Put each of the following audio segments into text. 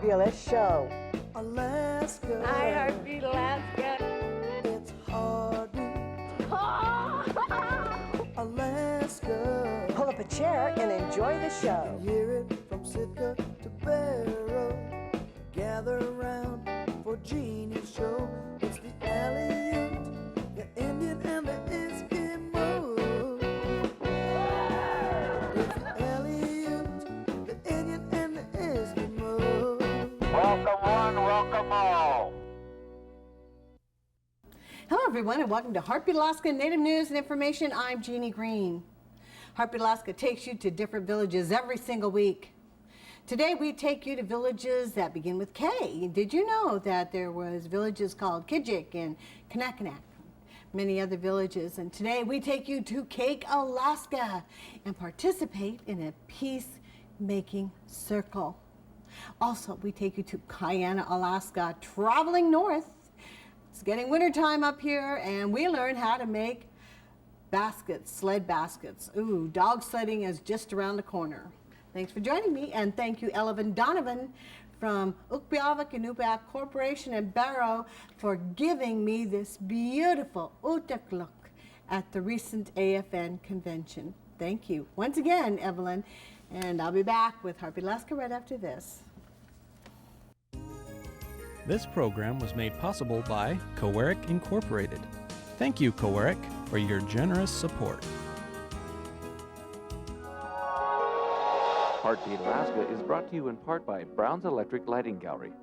fabulous show. Alaska. Hi, Heartbeat Alaska. It's Heartbeat. Alaska. Pull up a chair and enjoy the show. Hear it from Sitka to Barrow. Gather around for Jeannie's show. It's the Aleut, the Indian, and the Eskimo. It's the Aleut, the Indian, and the Eskimo. Welcome one, welcome all. Hello everyone and welcome to Heartbeat Alaska Native News and Information. I'm Jeannie Green. Heartbeat Alaska takes you to different villages every single week. Today we take you to villages that begin with K. Did you know that there was villages called Kijik and Kanakanak, many other villages, and today we take you to Kake, Alaska and participate in a peacemaking circle. Also, we take you to Kiana, Alaska, traveling north. It's getting wintertime up here, and we learn how to make baskets, sled baskets. Ooh, dog sledding is just around the corner. Thanks for joining me, and thank you, Elvin Donovan from Ukpiavik and Upiak Corporation in Barrow for giving me this beautiful utak look at the recent AFN convention. Thank you once again, Evelyn, and I'll be back with Heartbeat Alaska right after this. This program was made possible by Coeric Incorporated. Thank you, Coeric, for your generous support. Heartbeat Alaska is brought to you in part by Brown's Electric Lighting Gallery.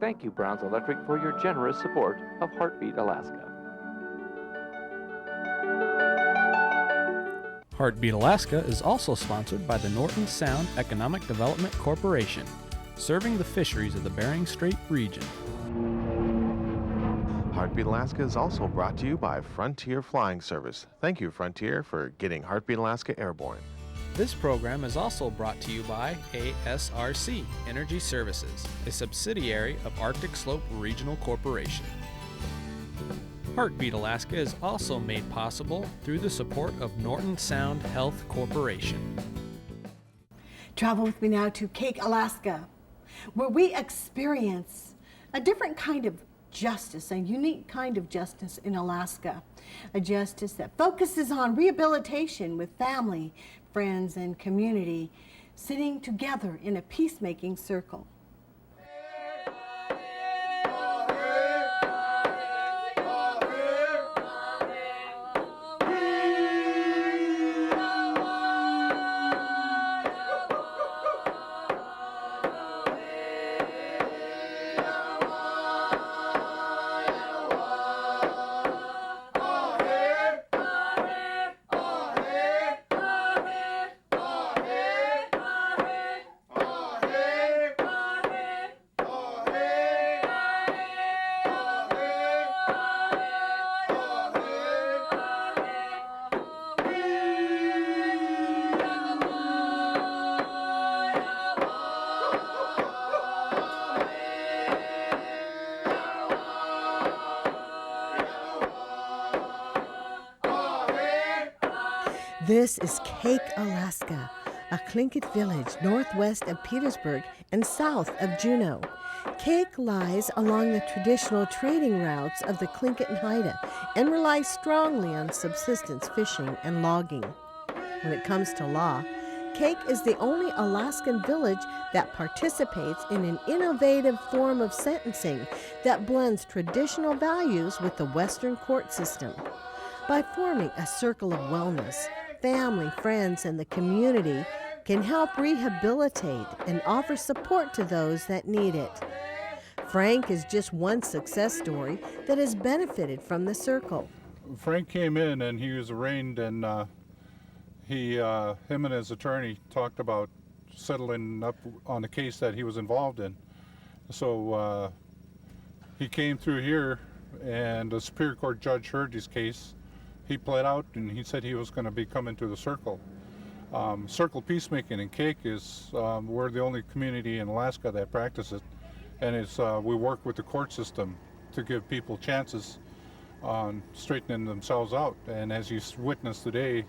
Thank you, Brown's Electric, for your generous support of Heartbeat Alaska. Heartbeat Alaska is also sponsored by the Norton Sound Economic Development Corporation, serving the fisheries of the Bering Strait region. Heartbeat Alaska is also brought to you by Frontier Flying Service. Thank you, Frontier, for getting Heartbeat Alaska airborne. This program is also brought to you by ASRC Energy Services, a subsidiary of Arctic Slope Regional Corporation. Heartbeat Alaska is also made possible through the support of Norton Sound Health Corporation. Travel with me now to Kake, Alaska, where we experience a different kind of justice, a unique kind of justice in Alaska, a justice that focuses on rehabilitation with family, friends, and community, sitting together in a peacemaking circle. This is Kake, Alaska, a Tlingit village northwest of Petersburg and south of Juneau. Kake lies along the traditional trading routes of the Tlingit and Haida and relies strongly on subsistence fishing and logging. When it comes to law, Kake is the only Alaskan village that participates in an innovative form of sentencing that blends traditional values with the Western court system. By forming a circle of wellness, family, friends, and the community can help rehabilitate and offer support to those that need it. Frank is just one success story that has benefited from the circle. Frank came in and he was arraigned, and him and his attorney talked about settling up on the case that he was involved in. So he came through here, and the Superior Court judge heard his case. He pled out, and he said he was going to be coming to the circle. Circle peacemaking in Kake is, we're the only community in Alaska that practice it, and it's we work with the court system to give people chances on straightening themselves out. And as you witnessed today,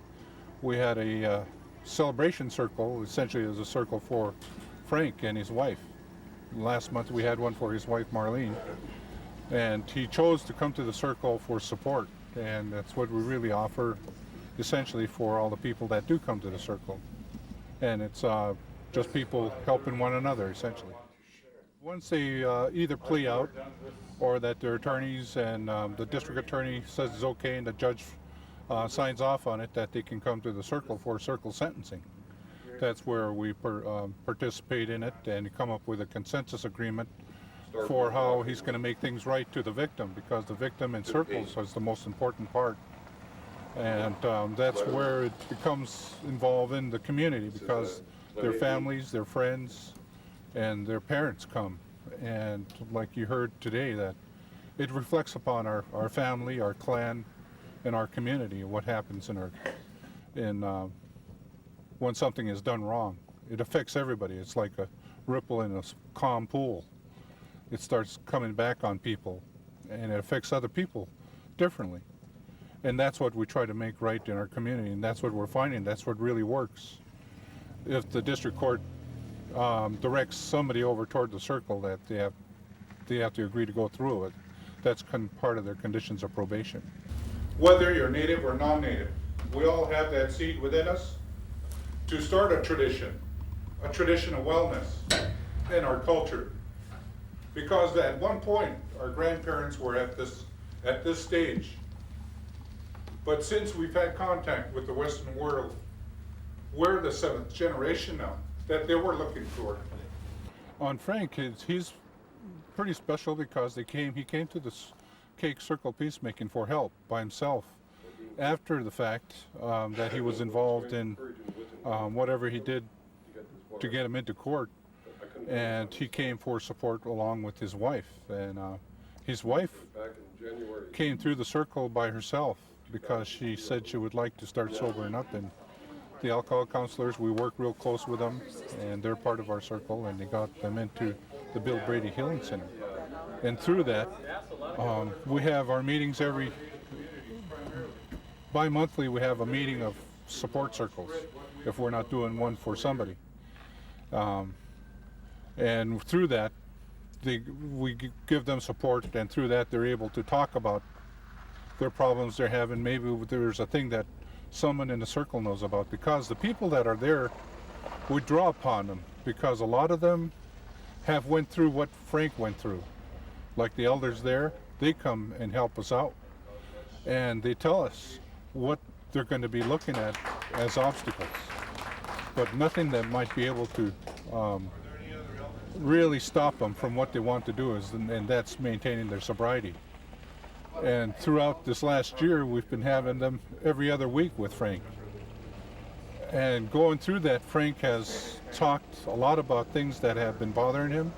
we had a celebration circle, essentially as a circle for Frank and his wife. Last month we had one for his wife Marlene, and he chose to come to the circle for support, and that's what we really offer essentially for all the people that do come to the circle. And it's just people helping one another essentially. Once they either plea out or that their attorneys and the district attorney says it's okay and the judge signs off on it, that they can come to the circle for circle sentencing. That's where we participate in it and come up with a consensus agreement for how he's going to make things right to the victim, because the victim in circles is the most important part. And that's where it becomes involved in the community, because their families, their friends, and their parents come. And like you heard today, that it reflects upon our family, our clan, and our community, what happens when something is done wrong. It affects everybody. It's like a ripple in a calm pool. It starts coming back on people, and it affects other people differently. And that's what we try to make right in our community, and that's what we're finding. That's what really works. If the district court directs somebody over toward the circle, that they have to agree to go through it. That's part of their conditions of probation. Whether you're native or non-native, we all have that seed within us to start a tradition of wellness in our culture. Because at one point, our grandparents were at this stage. But since we've had contact with the Western world, we're the 7th generation now that they were looking for. On Frank, he's pretty special because he came to this Cake Circle Peacemaking for help by himself after the fact that he was involved in whatever he did to get him into court. And he came for support along with his wife. And his wife came through the circle by herself because she said she would like to start sobering up. And the alcohol counselors, we work real close with them, and they're part of our circle, and they got them into the Bill Brady Healing Center. And through that, we have our meetings bi-monthly. We have a meeting of support circles if we're not doing one for somebody. And through that, we give them support, and through that they're able to talk about their problems they're having. Maybe there's a thing that someone in the circle knows about, because the people that are there, we draw upon them, because a lot of them have went through what Frank went through. Like the elders there, they come and help us out, and they tell us what they're going to be looking at as obstacles, but nothing that might be able to really stop them from what they want to do, and that's maintaining their sobriety. And throughout this last year, we've been having them every other week with Frank. And going through that, Frank has talked a lot about things that have been bothering him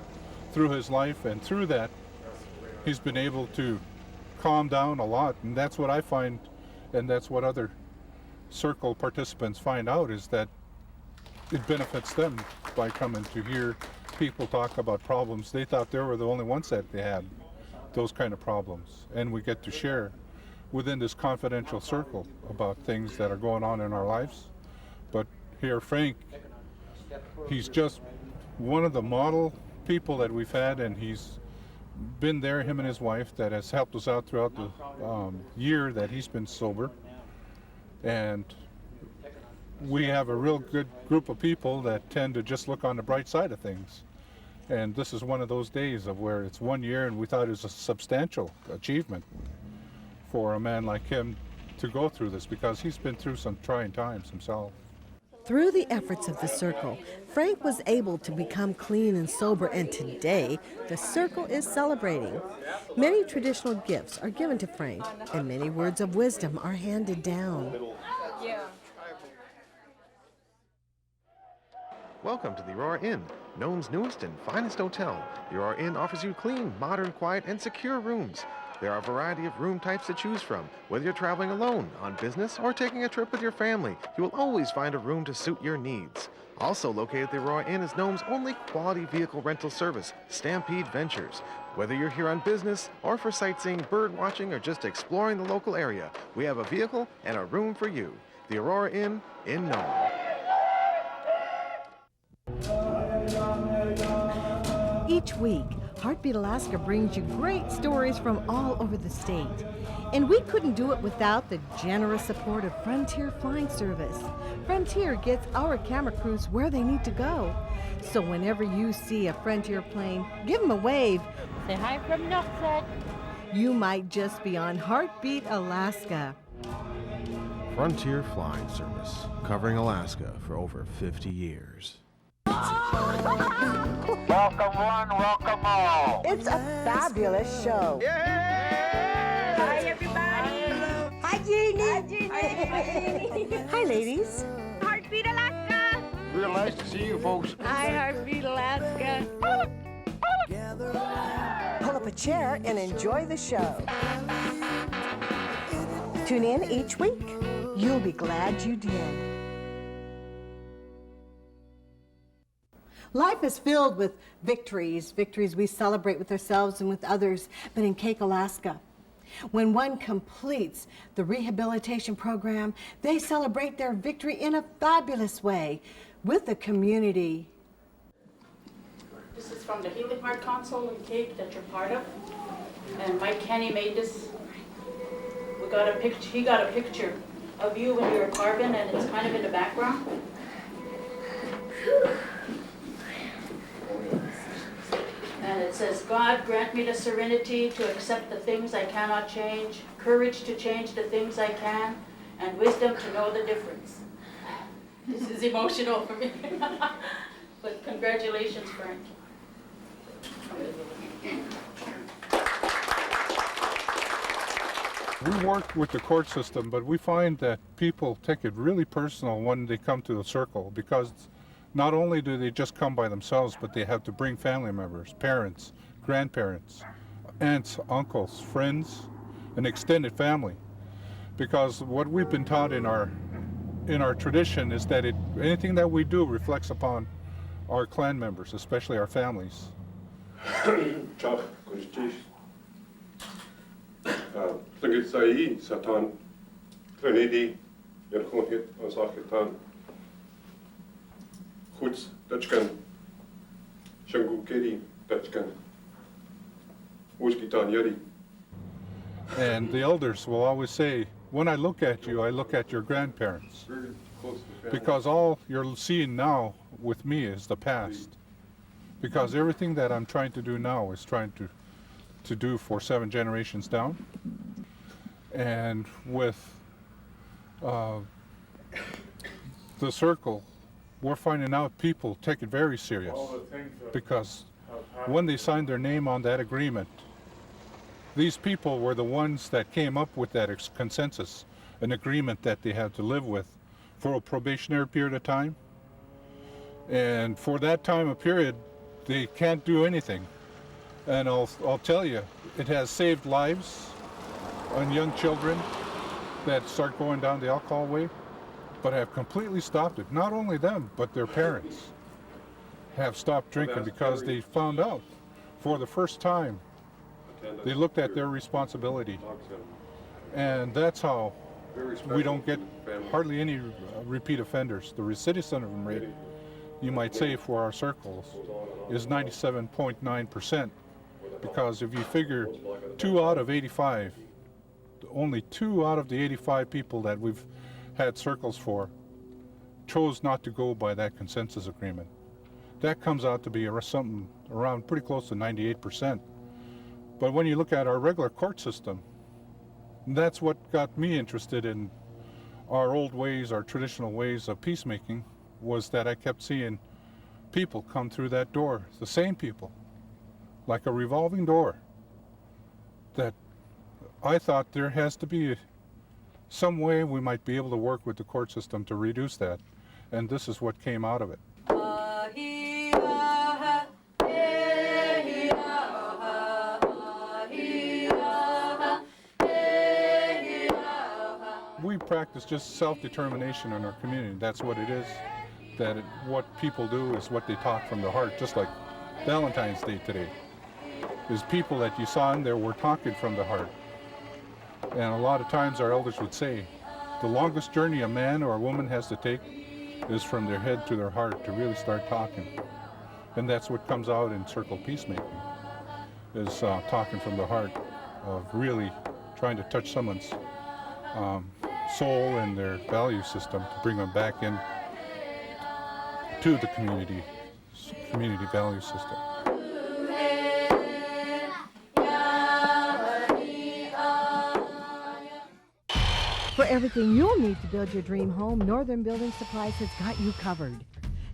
through his life, and through that, he's been able to calm down a lot. And that's what I find, and that's what other circle participants find out, is that it benefits them by coming to hear people talk about problems. They thought they were the only ones that they had those kind of problems, and we get to share within this confidential circle about things that are going on in our lives. But here, Frank, he's just one of the model people that we've had, and he's been there, him and his wife, that has helped us out throughout the year that he's been sober. And we have a real good group of people that tend to just look on the bright side of things. And this is one of those days of where it's 1 year, and we thought it was a substantial achievement for a man like him to go through this, because he's been through some trying times himself. Through the efforts of the circle, Frank was able to become clean and sober, and today the circle is celebrating. Many traditional gifts are given to Frank, and many words of wisdom are handed down. Welcome to the Aurora Inn, Nome's newest and finest hotel. The Aurora Inn offers you clean, modern, quiet, and secure rooms. There are a variety of room types to choose from. Whether you're traveling alone, on business, or taking a trip with your family, you will always find a room to suit your needs. Also located at the Aurora Inn is Nome's only quality vehicle rental service, Stampede Ventures. Whether you're here on business, or for sightseeing, bird watching, or just exploring the local area, we have a vehicle and a room for you. The Aurora Inn in Nome. Each week, Heartbeat Alaska brings you great stories from all over the state. And we couldn't do it without the generous support of Frontier Flying Service. Frontier gets our camera crews where they need to go. So whenever you see a Frontier plane, give them a wave. Say hi from Northside. You might just be on Heartbeat Alaska. Frontier Flying Service, covering Alaska for over 50 years. Welcome one, welcome all. It's a fabulous show. Hi, everybody. Hi, Jeannie. Hi, Jeannie. Hi, ladies. Heartbeat Alaska. Real nice to see you folks. Hi, Heartbeat Alaska. Pull up a chair and enjoy the show. Tune in each week. You'll be glad you did. Life is filled with victories we celebrate with ourselves and with others, but in Kake, Alaska, when one completes the rehabilitation program, they celebrate their victory in a fabulous way with the community. This is from the Healing Heart Council in Kake that you're part of, and Mike Kenny made this. We got a picture. He got a picture of you when you were carving, and it's kind of in the background. And it says, God, grant me the serenity to accept the things I cannot change, courage to change the things I can, and wisdom to know the difference. This is emotional for me. But congratulations, Frank. We work with the court system, but we find that people take it really personal when they come to the circle, because not only do they just come by themselves, but they have to bring family members, parents, grandparents, aunts, uncles, friends, and extended family. Because what we've been taught in our tradition is that anything that we do reflects upon our clan members, especially our families. And the elders will always say, when I look at you, I look at your grandparents. Because all you're seeing now with me is the past. Because everything that I'm trying to do now is trying to do for 7 generations down. And with the circle, we're finding out people take it very serious. Because when they signed their name on that agreement, these people were the ones that came up with that consensus, an agreement that they had to live with for a probationary period of time. And for that time of period, they can't do anything. And I'll tell you, it has saved lives on young children that start going down the alcohol way, but have completely stopped it. Not only them, but their parents have stopped drinking because they found out for the first time they looked at their responsibility. And that's how we don't get hardly any repeat offenders. The recidivism rate, you might say, for our circles is 97.9%. Because if you figure 2 out of 85, only 2 out of the 85 people that we've had circles for chose not to go by that consensus agreement. That comes out to be something around pretty close to 98%. But when you look at our regular court system, that's what got me interested in our old ways, our traditional ways of peacemaking, was that I kept seeing people come through that door, the same people, like a revolving door, that I thought there has to be some way we might be able to work with the court system to reduce that. And this is what came out of it. We practice just self-determination in our community. That's what it is. What people do is what they talk from the heart, just like Valentine's Day today. There's people that you saw in there were talking from the heart. And a lot of times our elders would say, the longest journey a man or a woman has to take is from their head to their heart to really start talking. And that's what comes out in circle peacemaking, is talking from the heart of really trying to touch someone's soul and their value system to bring them back in to the community value system. For everything you'll need to build your dream home, Northern Building Supplies has got you covered.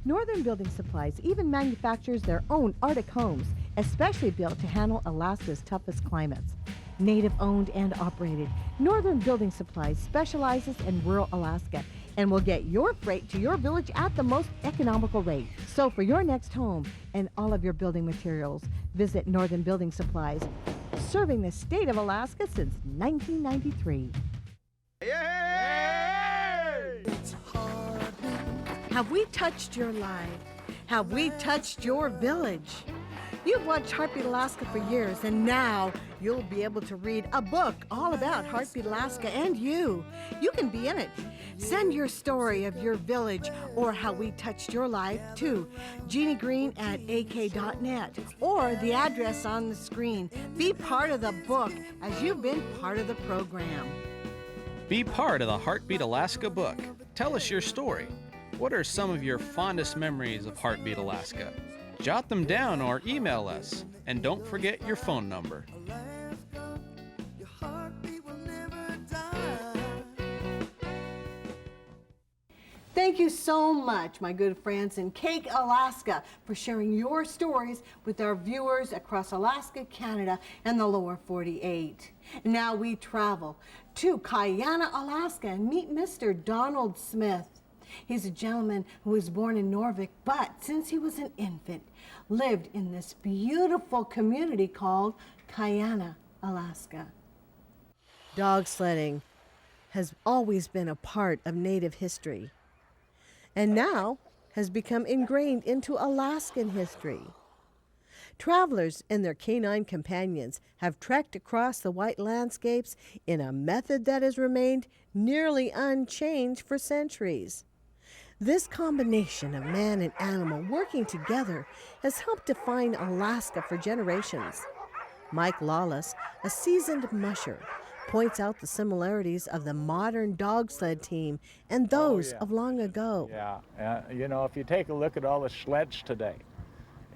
Northern Building Supplies even manufactures their own Arctic homes, especially built to handle Alaska's toughest climates. Native owned and operated, Northern Building Supplies specializes in rural Alaska and will get your freight to your village at the most economical rate. So for your next home and all of your building materials, visit Northern Building Supplies, serving the state of Alaska since 1993. Have we touched your life? Have we touched your village? You've watched Heartbeat Alaska for years, and now you'll be able to read a book all about Heartbeat Alaska and you. You can be in it. Send your story of your village or how we touched your life to jeanniegreen@ak.net or the address on the screen. Be part of the book as you've been part of the program. Be part of the Heartbeat Alaska book. Tell us your story. What are some of your fondest memories of Heartbeat Alaska? Jot them down or email us. And don't forget your phone number. Thank you so much, my good friends in Kake, Alaska, for sharing your stories with our viewers across Alaska, Canada, and the lower 48. Now we travel to Kiana, Alaska, and meet Mr. Donald Smith. He's a gentleman who was born in Norvik, but since he was an infant, lived in this beautiful community called Kiana, Alaska. Dog sledding has always been a part of Native history, and now has become ingrained into Alaskan history. Travelers and their canine companions have trekked across the white landscapes in a method that has remained nearly unchanged for centuries. This combination of man and animal working together has helped define Alaska for generations. Mike Lawless, a seasoned musher, points out the similarities of the modern dog sled team and those of long ago. Yeah, you know, if you take a look at all the sleds today,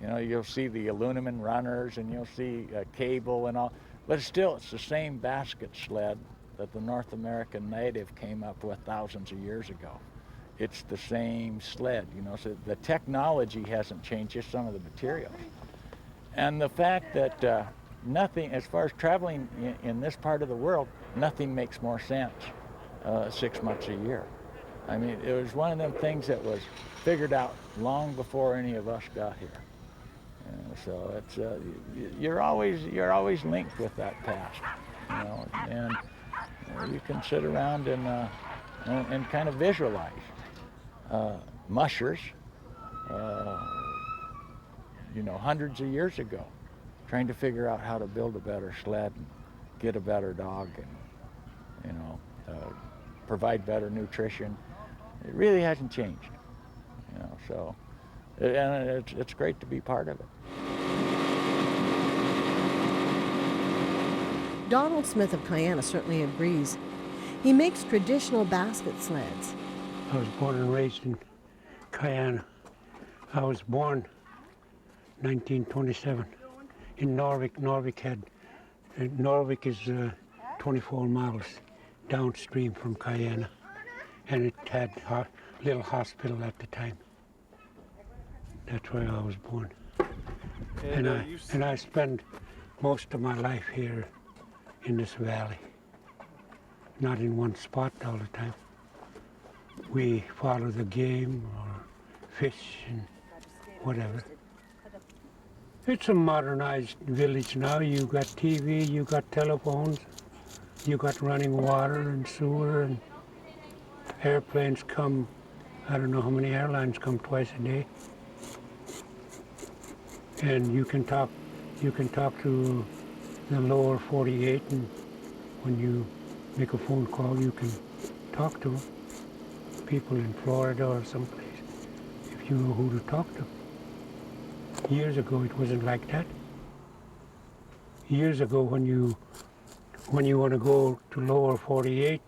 you know, you'll see the aluminum runners and you'll see cable and all, but still it's the same basket sled that the North American native came up with thousands of years ago. It's the same sled, you know, so the technology hasn't changed, just some of the materials. And the fact that nothing, as far as traveling in this part of the world, nothing makes more sense 6 months a year. I mean, it was one of them things that was figured out long before any of us got here. So it's you're always linked with that past, you know, and you can sit around and kind of visualize mushers, you know, hundreds of years ago, trying to figure out how to build a better sled and get a better dog and, you know, provide better nutrition. It really hasn't changed, you know, so, and it's great to be part of it. Donald Smith of Kiana certainly agrees. He makes traditional basket sleds. I was born and raised in Kiana. I was born 1927 in Norvik. Norvik is 24 miles downstream from Kiana, and it had a little hospital at the time. That's where I was born. And I spent most of my life here in this valley, not in one spot all the time. We follow the game or fish and whatever. It's a modernized village now. You got TV, you got telephones, you got running water and sewer, and airplanes come. I don't know how many airlines come twice a day. And you can talk to the lower 48, and when you make a phone call, you can talk to people in Florida or someplace if you know who to talk to. Years ago, it wasn't like that. Years ago, when you want to go to lower 48,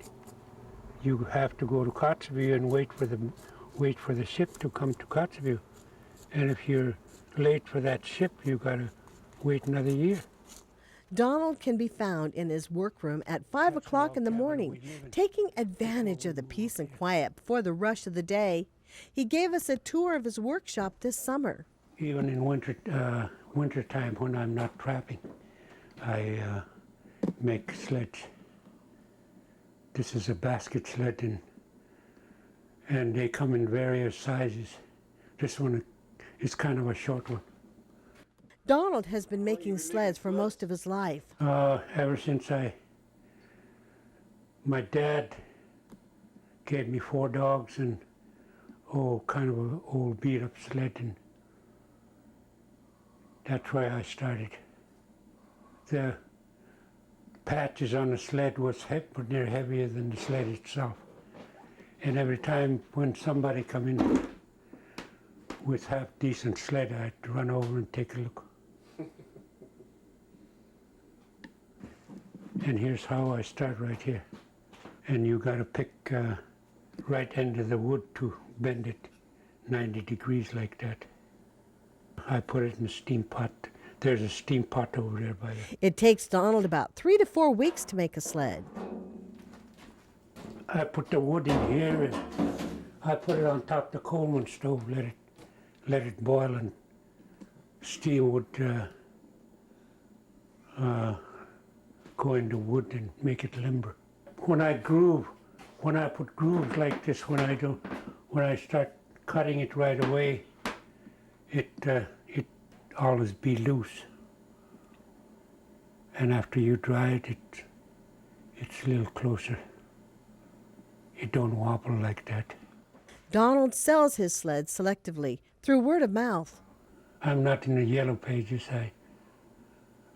you have to go to Kotzebue and wait for the ship to come to Kotzebue. And if you're late for that ship, you got to wait another year. Donald can be found in his workroom at 5 o'clock in the morning, taking advantage of the peace and quiet before the rush of the day. He gave us a tour of his workshop this summer. Even in winter time, when I'm not trapping, I make sleds. This is a basket sled, and they come in various sizes. This one is kind of a short one. Donald has been making sleds for most of his life. Ever since my dad gave me 4 dogs and kind of an old beat up sled, and that's why I started. The patches on the sled was but they're heavier than the sled itself. And every time when somebody come in with half decent sled, I'd run over and take a look. And here's how I start right here. And you got to pick right end of the wood to bend it 90 degrees like that. I put it in a steam pot. There's a steam pot over there by the... It takes Donald about 3 to 4 weeks to make a sled. I put the wood in here and I put it on top of the Coleman stove, let it boil, and steam would go into wood and make it limber. When I put grooves like this, when I start cutting it right away, it always be loose. And after you dry it, it's a little closer. It don't wobble like that. Donald sells his sleds selectively through word of mouth. I'm not in the yellow pages.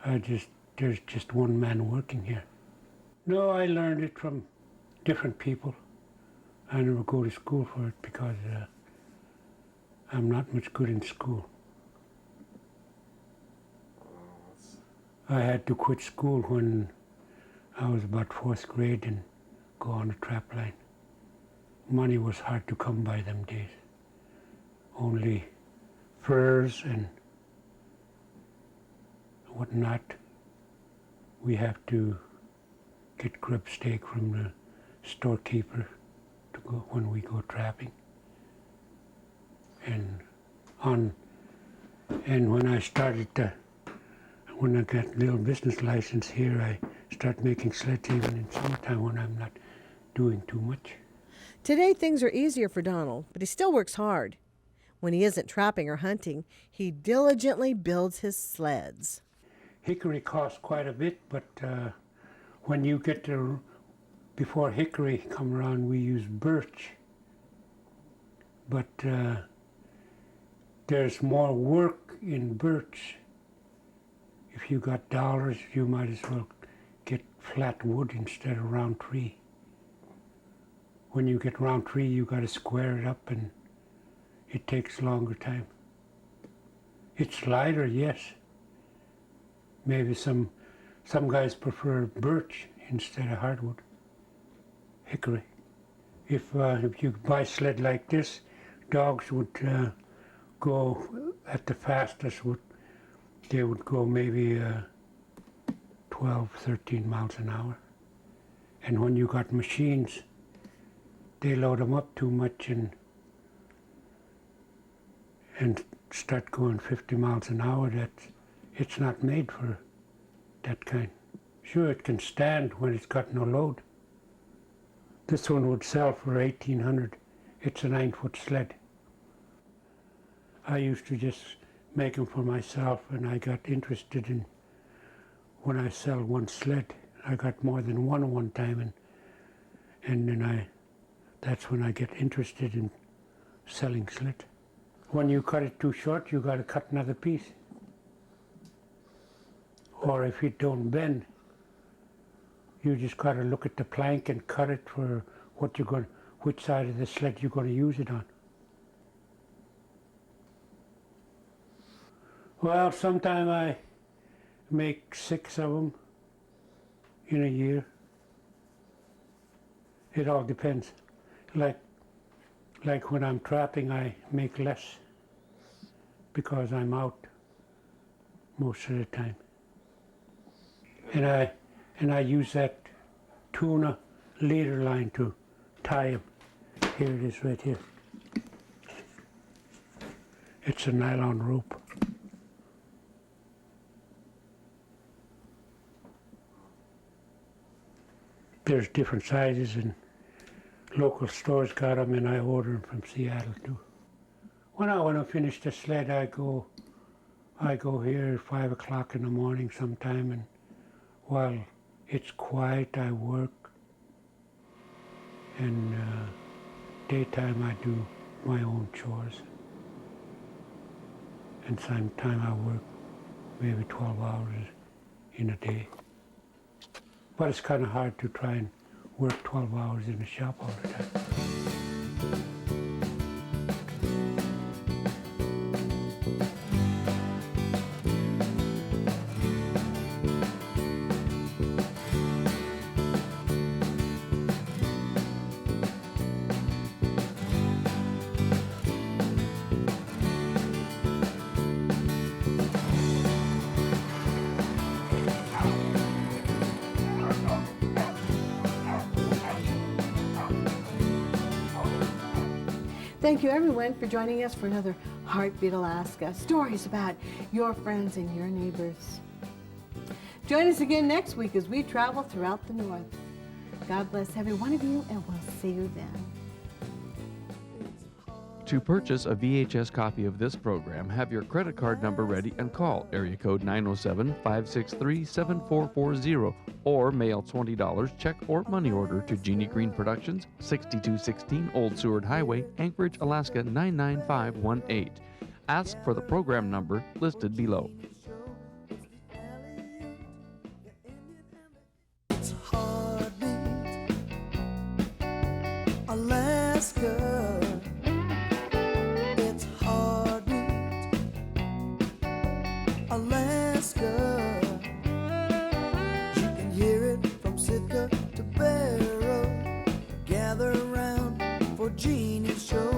There's just one man working here. No, I learned it from different people. I never go to school for it because I'm not much good in school. I had to quit school when I was about 4th grade and go on a trap line. Money was hard to come by them days. Only furs and whatnot. We have to get grub steak from the storekeeper to go when we go trapping. And when I started when I got a little business license here, I start making sleds even in summertime when I'm not doing too much. Today things are easier for Donald, but he still works hard. When he isn't trapping or hunting, he diligently builds his sleds. Hickory costs quite a bit, but when you get to, before hickory come around, we use birch. But there's more work in birch. If you got dollars, you might as well get flat wood instead of round tree. When you get round tree, you got to square it up, and it takes longer time. It's lighter, yes. Maybe some guys prefer birch instead of hardwood, hickory. If you buy a sled like this, dogs would go at the fastest. They would go maybe 12, 13 miles an hour. And when you got machines, they load them up too much and start going 50 miles an hour. It's not made for that kind. Sure, it can stand when it's got no load. This one would sell for $1,800. It's a 9-foot sled. I used to just make them for myself, and I got interested in when I sell one sled. I got more than one time, and then that's when I get interested in selling sled. When you cut it too short, you got to cut another piece. Or if it don't bend, you just got to look at the plank and cut it for which side of the sled you're going to use it on. Well, sometime I make 6 of them in a year. It all depends. Like when I'm trapping, I make less because I'm out most of the time. And I use that tuna leader line to tie them. Here it is right here. It's a nylon rope. There's different sizes, and local stores got them, and I order them from Seattle too. When I finish the sled, I go here at 5 o'clock in the morning sometime, and while it's quiet, I work. And daytime, I do my own chores. And sometime I work maybe 12 hours in a day. But it's kind of hard to try and work 12 hours in the shop all the time. Thank you everyone for joining us for another Heartbeat Alaska. Stories about your friends and your neighbors. Join us again next week as we travel throughout the North. God bless every one of you, and we'll see you then. To purchase a VHS copy of this program, have your credit card number ready and call area code 907-563-7440 or mail $20 check or money order to Jeannie Green Productions, 6216 Old Seward Highway, Anchorage, Alaska 99518. Ask for the program number listed below. It's Heartbeat Alaska. It's Heartbeat Alaska. You can hear it from Sitka to Barrow. Gather around for Jeannie's show.